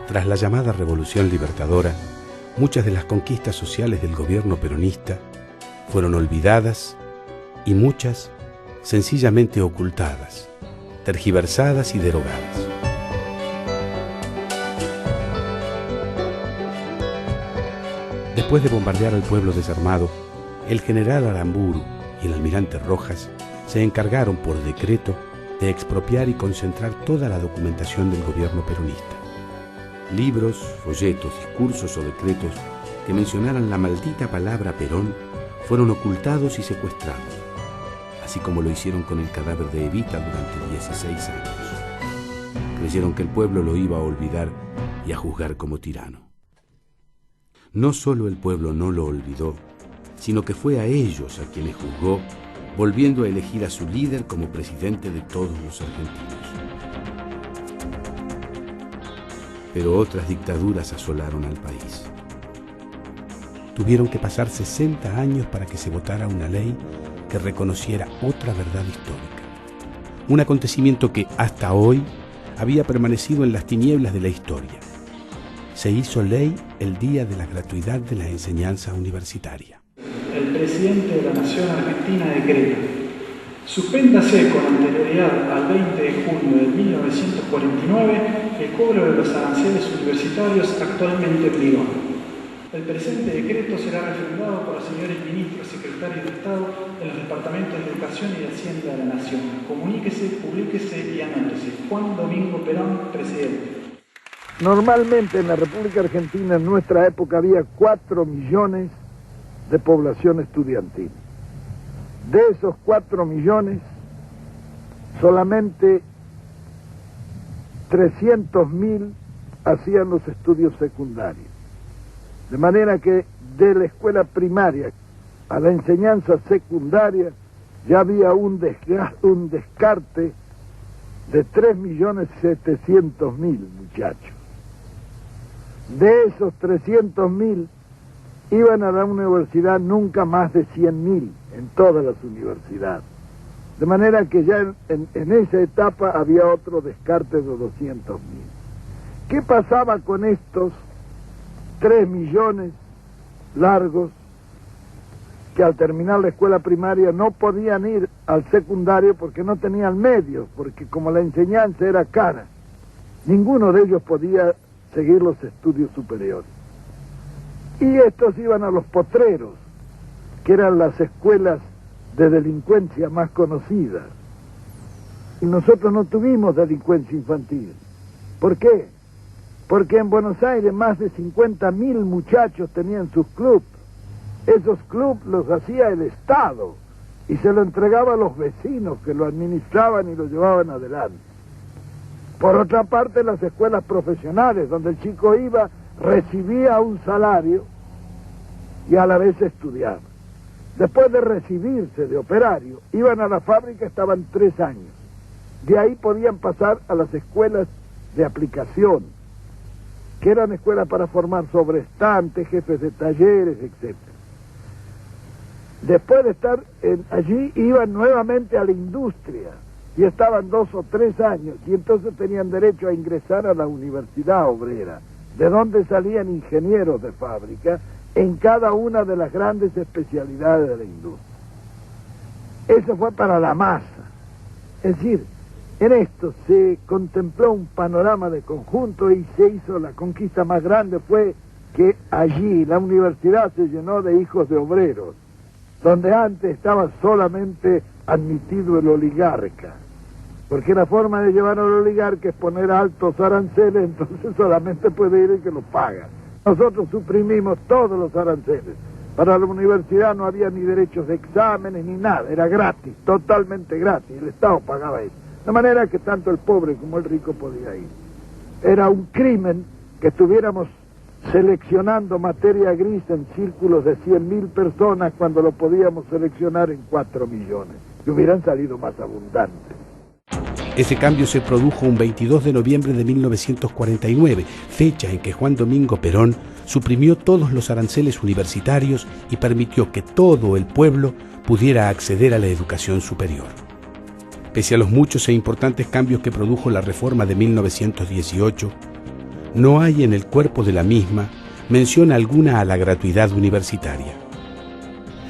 Tras la llamada Revolución Libertadora, muchas de las conquistas sociales del gobierno peronista fueron olvidadas y muchas sencillamente ocultadas, tergiversadas y derogadas. Después de bombardear al pueblo desarmado, el general Aramburu y el almirante Rojas se encargaron por decreto de expropiar y concentrar toda la documentación del gobierno peronista. Libros, folletos, discursos o decretos que mencionaran la maldita palabra Perón fueron ocultados y secuestrados, así como lo hicieron con el cadáver de Evita durante 16 años. Creyeron que el pueblo lo iba a olvidar y a juzgar como tirano. No solo el pueblo no lo olvidó, sino que fue a ellos a quienes juzgó, volviendo a elegir a su líder como presidente de todos los argentinos. Pero otras dictaduras asolaron al país. Tuvieron que pasar 60 años para que se votara una ley que reconociera otra verdad histórica. Un acontecimiento que hasta hoy había permanecido en las tinieblas de la historia. Se hizo ley el día de la gratuidad de la enseñanza universitaria. El presidente de la Nación Argentina decreta: suspéndase con anterioridad al 20 de junio de 1949 el cobro de los aranceles universitarios actualmente en vigor. El presente decreto será refrendado por los señores ministros secretarios de Estado en los departamentos de Educación y de Hacienda de la Nación. Comuníquese, publíquese y anótese. Juan Domingo Perón, presidente. Normalmente en la República Argentina en nuestra época había 4 millones de población estudiantil. De esos 4 millones, solamente 300.000 hacían los estudios secundarios. De manera que de la escuela primaria a la enseñanza secundaria ya había un descarte de 3.700.000 muchachos. De esos 300.000 iban a la universidad nunca más de 100.000 en todas las universidades. De manera que ya en esa etapa había otro descarte de 200.000. ¿Qué pasaba con estos 3 millones largos que al terminar la escuela primaria no podían ir al secundario porque no tenían medios, porque como la enseñanza era cara, ninguno de ellos podía seguir los estudios superiores? Y estos iban a los potreros, que eran las escuelas de delincuencia más conocidas. Y nosotros no tuvimos delincuencia infantil. ¿Por qué? Porque en Buenos Aires más de 50.000 muchachos tenían sus clubes. Esos clubes los hacía el Estado y se lo entregaba a los vecinos que lo administraban y lo llevaban adelante. Por otra parte, las escuelas profesionales, donde el chico iba, recibía un salario y a la vez estudiaba. Después de recibirse de operario, iban a la fábrica, estaban 3 años. De ahí podían pasar a las escuelas de aplicación, que eran escuelas para formar sobrestantes, jefes de talleres, etc. Después de estar allí, iban nuevamente a la industria, y estaban 2 o 3 años, y entonces tenían derecho a ingresar a la universidad obrera, de donde salían ingenieros de fábrica en cada una de las grandes especialidades de la industria. Eso fue para la masa. Es decir, en esto se contempló un panorama de conjunto y se hizo la conquista más grande, fue que allí la universidad se llenó de hijos de obreros, donde antes estaba solamente admitido el oligarca, porque la forma de llevar al oligarca es poner altos aranceles, entonces solamente puede ir el que lo paga. Nosotros suprimimos todos los aranceles. Para la universidad no había ni derechos de exámenes ni nada, era gratis, totalmente gratis, el Estado pagaba eso. De manera que tanto el pobre como el rico podía ir. Era un crimen que estuviéramos seleccionando materia gris en círculos de 100.000 personas cuando lo podíamos seleccionar en 4 millones, que hubieran salido más abundantes. Ese cambio se produjo un 22 de noviembre de 1949, fecha en que Juan Domingo Perón suprimió todos los aranceles universitarios y permitió que todo el pueblo pudiera acceder a la educación superior. Pese a los muchos e importantes cambios que produjo la reforma de 1918, no hay en el cuerpo de la misma mención alguna a la gratuidad universitaria.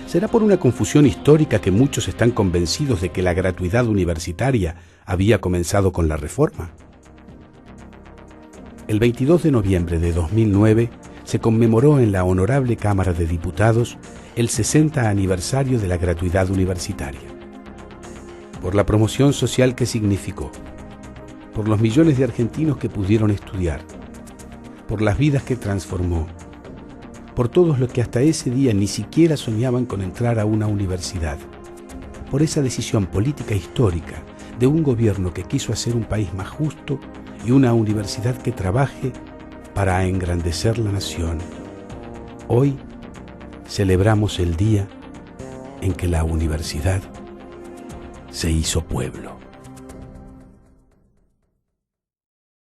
¿Será por una confusión histórica que muchos están convencidos de que la gratuidad universitaria había comenzado con la Reforma? El 22 de noviembre de 2009 se conmemoró en la Honorable Cámara de Diputados el 60 aniversario de la gratuidad universitaria. Por la promoción social que significó, por los millones de argentinos que pudieron estudiar, por las vidas que transformó, por todos los que hasta ese día ni siquiera soñaban con entrar a una universidad, por esa decisión política histórica de un gobierno que quiso hacer un país más justo y una universidad que trabaje para engrandecer la nación. Hoy celebramos el día en que la universidad se hizo pueblo.